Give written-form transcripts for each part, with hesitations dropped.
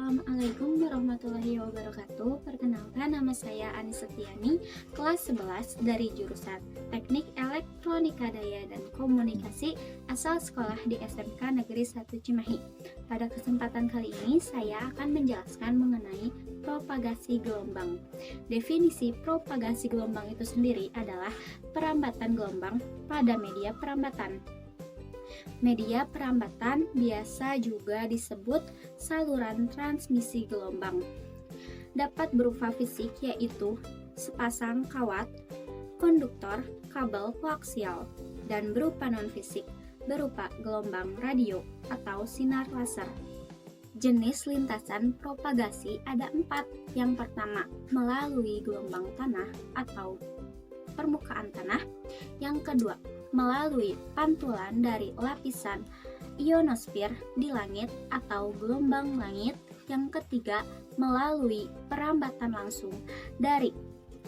Assalamualaikum warahmatullahi wabarakatuh. Perkenalkan, nama saya Anis Setiani, kelas 11 dari jurusan Teknik Elektronika Daya dan Komunikasi asal sekolah di SMK Negeri 1 Cimahi. Pada kesempatan kali ini saya akan menjelaskan mengenai propagasi gelombang. Definisi propagasi gelombang itu sendiri adalah perambatan gelombang pada media perambatan. Media perambatan biasa juga disebut saluran transmisi gelombang. Dapat berupa fisik, yaitu sepasang kawat, konduktor, kabel koaksial, dan berupa non-fisik, berupa gelombang radio atau sinar laser. Jenis lintasan propagasi ada 4. Yang pertama, melalui gelombang tanah atau permukaan tanah. Yang kedua, melalui pantulan dari lapisan ionosfer di langit atau gelombang langit. Yang ketiga, melalui perambatan langsung dari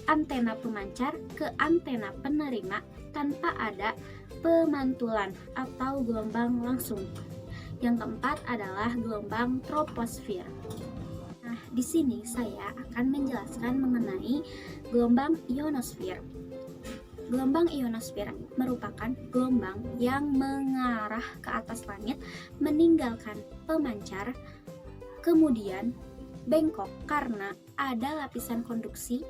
antena pemancar ke antena penerima tanpa ada pemantulan atau gelombang langsung. Yang keempat adalah gelombang troposfer. Nah, di sini saya akan menjelaskan mengenai gelombang ionosfer. Gelombang ionosfer merupakan gelombang yang mengarah ke atas langit, meninggalkan pemancar, kemudian bengkok karena ada lapisan konduksi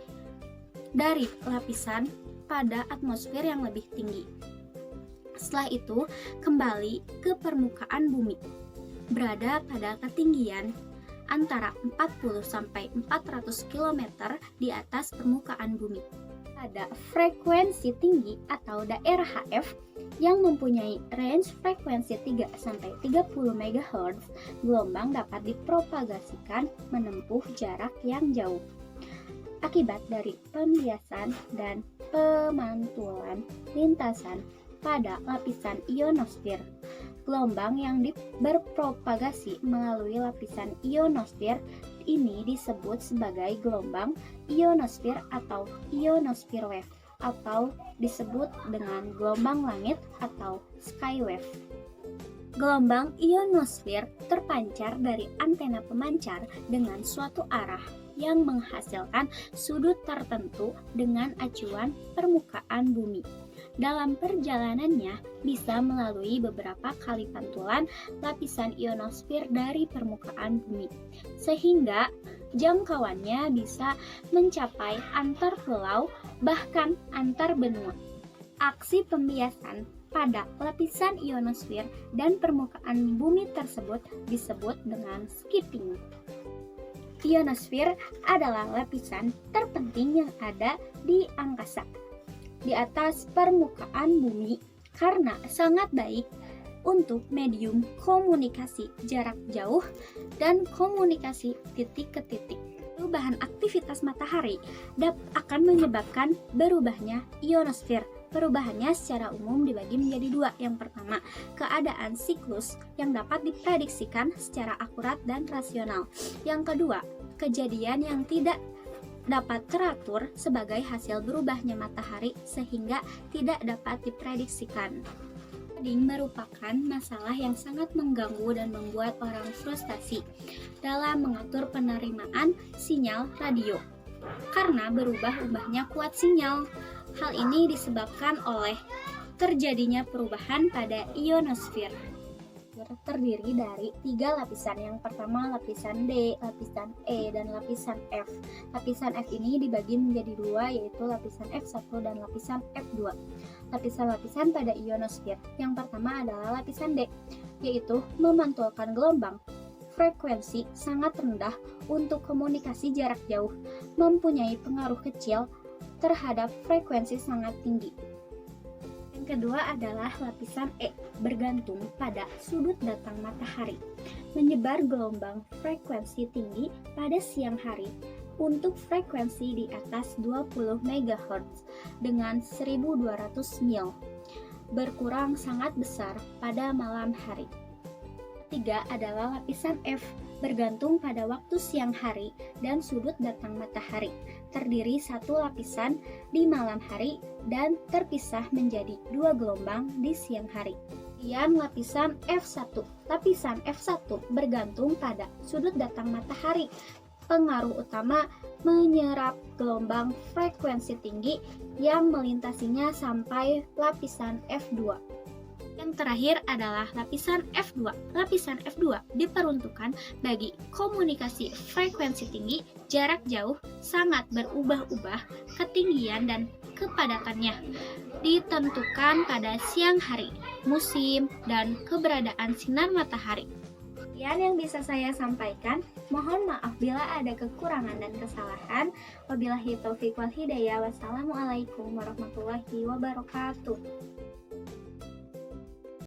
dari lapisan pada atmosfer yang lebih tinggi. Setelah itu, kembali ke permukaan bumi, berada pada ketinggian antara 40-400 km di atas permukaan bumi. Ada frekuensi tinggi atau daerah HF yang mempunyai range frekuensi 3-30 MHz. Gelombang dapat dipropagasikan menempuh jarak yang jauh akibat dari pembiasan dan pemantulan lintasan pada lapisan ionosfer. Gelombang yang berpropagasi melalui lapisan ionosfer ini disebut sebagai gelombang ionosfer atau ionosfer wave, atau disebut dengan gelombang langit atau sky wave. Gelombang ionosfer terpancar dari antena pemancar dengan suatu arah yang menghasilkan sudut tertentu dengan acuan permukaan bumi. Dalam perjalanannya bisa melalui beberapa kali pantulan lapisan ionosfer dari permukaan bumi, sehingga jangkauannya bisa mencapai antar pulau, bahkan antar benua. Aksi pembiasan pada lapisan ionosfer dan permukaan bumi tersebut disebut dengan skipping. Ionosfer adalah lapisan terpenting yang ada di angkasa di atas permukaan bumi karena sangat baik untuk medium komunikasi jarak jauh dan komunikasi titik ke titik. Perubahan aktivitas matahari akan menyebabkan berubahnya ionosfer. Perubahannya secara umum dibagi menjadi 2. Yang pertama, keadaan siklus yang dapat diprediksikan secara akurat dan rasional. Yang kedua, kejadian yang tidak dapat teratur sebagai hasil berubahnya matahari sehingga tidak dapat diprediksikan. Flooding merupakan masalah yang sangat mengganggu dan membuat orang frustasi dalam mengatur penerimaan sinyal radio karena berubah-ubahnya kuat sinyal. Hal ini disebabkan oleh terjadinya perubahan pada ionosfer. Terdiri dari 3 lapisan. Yang pertama lapisan D, lapisan E, dan lapisan F. Lapisan F ini dibagi menjadi 2, yaitu lapisan F1 dan lapisan F2. Lapisan-lapisan pada ionosfer. Yang pertama adalah lapisan D, yaitu memantulkan gelombang frekuensi sangat rendah untuk komunikasi jarak jauh, mempunyai pengaruh kecil terhadap frekuensi sangat tinggi. Kedua adalah lapisan E, bergantung pada sudut datang matahari, menyebar gelombang frekuensi tinggi pada siang hari untuk frekuensi di atas 20 MHz dengan 1200 mil, berkurang sangat besar pada malam hari. Ketiga adalah lapisan F, bergantung pada waktu siang hari dan sudut datang matahari, terdiri 1 lapisan di malam hari dan terpisah menjadi 2 gelombang di siang hari. Kemudian lapisan F1. Lapisan F1 bergantung pada sudut datang matahari. Pengaruh utama menyerap gelombang frekuensi tinggi yang melintasinya sampai lapisan F2. Yang terakhir adalah lapisan F2. Lapisan F2 diperuntukkan bagi komunikasi frekuensi tinggi, jarak jauh, sangat berubah-ubah, ketinggian dan kepadatannya. Ditentukan pada siang hari, musim, dan keberadaan sinar matahari. Sekian yang bisa saya sampaikan. Mohon maaf bila ada kekurangan dan kesalahan. Wabillahi taufiq wal hidayah. Wassalamualaikum warahmatullahi wabarakatuh.